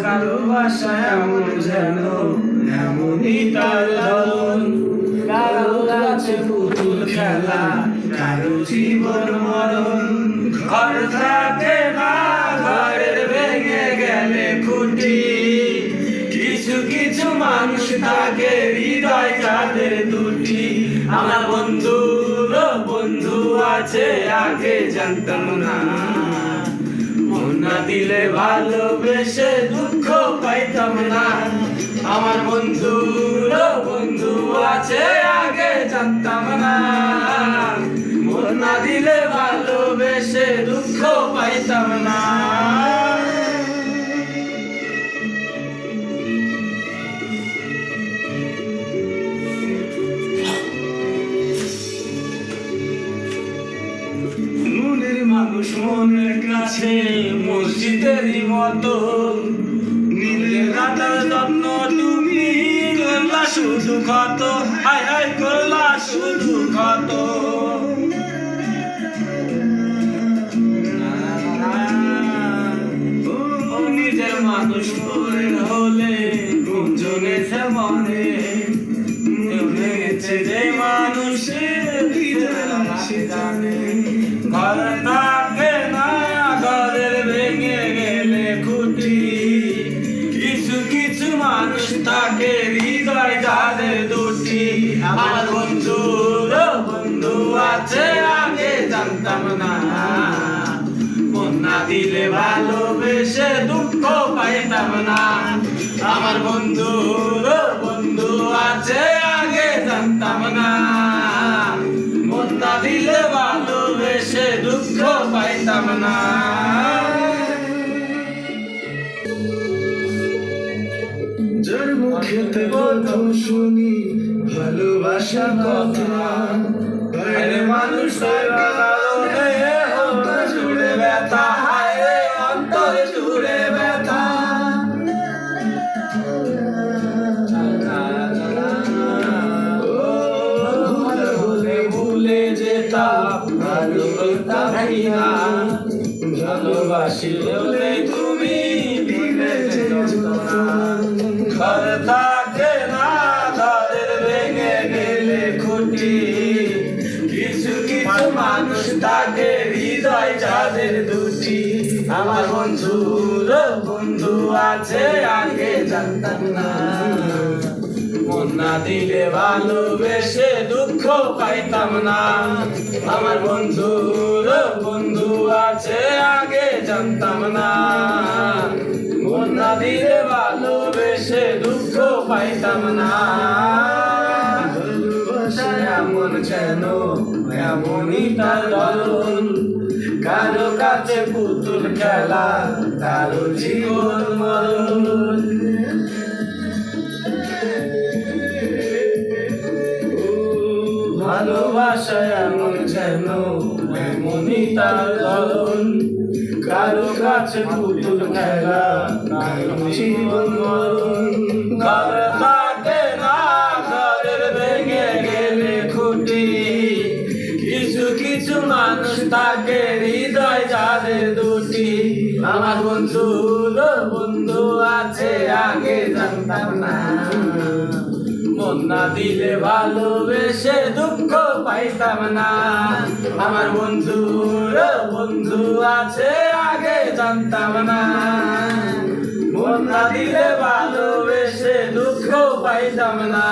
কারো বাসা এমন যেন এমনই তার ধরন, কারো কাছে পুতুল খেলা, কারো জীবন মরণ। ঘর থাকে না, ঘরের ভেঙে গেলে খুঁটি, কিছু কিছু মানুষ থাকে হৃদয় যাদের দুটি। আমার বন্ধুর বন্ধু আছে আগে জানতাম না, মন না দিলে ভালোবেসে দুঃখ পাইতাম না। আমার বন্ধুর বন্ধু আছে আগে জানতাম না, মন না দিলে ভালোবেসে দুঃখ পাইতাম না। মনের মানুষ মনের কাছে মসজিদেরই মতো, নীলে রাতার যত্ন তুমি করলা শুধু ক্ষত, হায় হায় করলা শুধু ক্ষত। নিজের মানুষ পরের হলে গুঞ্জনে সে মনে, ভেঙেছে যে মানুষের জানে। ঘর থাকে না, ঘরের ভেঙে গেলে খুঁটি, কিছু কিছু মানুষ থাকে হৃদয় যাদের দুটি। আমার বন্ধুর বন্ধু আছে আগে জানতাম না, মন না দিলে ভালোবেসে দুঃখ পাইতাম না। আমার বন্ধুর বন্ধু আছে আগে জানতাম না, মন না দিলে ভালোবেসে দুঃখ পাইতাম না। যার মুখেতে প্রথম শুনি ভালোবাসা কথা, আরে মানুষ অন্তর জুড়ে ব্যথা, হায় রে অন্তর জুড়ে ব্যথা। ভুলে যেতাম ভালোবাসা না, ভালোবাসিলে তুমি ভুলে যেত না। ঘর থাকে না, ঘরের ভেঙে গেলে খুঁটি, কিছু কিছু মানুষ থাকে হৃদয় যাদের দুটি। আমার বন্ধুর বন্ধু আছে আগে জানতাম না, মন না দিলে ভালোবেসে দুঃখ পাইতাম না। আমার বন্ধুর বন্ধু আছে আগে জানতাম না, মন না দিলে ভালোবেসে দুঃখ পাইতাম না। ভালোবাসা এমন যেন এমনই তার ধরন, কারো কাছে পুতুল খেলা, কারো জীবন মরণ। ভালোবাসা এমন যেন এমনই তার ধরন, কারো কাছে পুতুল খেলা, কারো জীবন মরণ। ঘর থাকে না, ঘরের ভেঙে গেলে খুঁটি, কিছু কিছু মানুষ থাকে হৃদয় যাদের দুটি। আমার বন্ধুর বন্ধু আছে আগে জানতাম না, মন না দিলে ভালোবেসে দুঃখ পাইতাম না। আমার বন্ধুর বন্ধু আছে আগে জানতাম না, মন না দিলে ভালোবেসে দুঃখ পাইতাম না।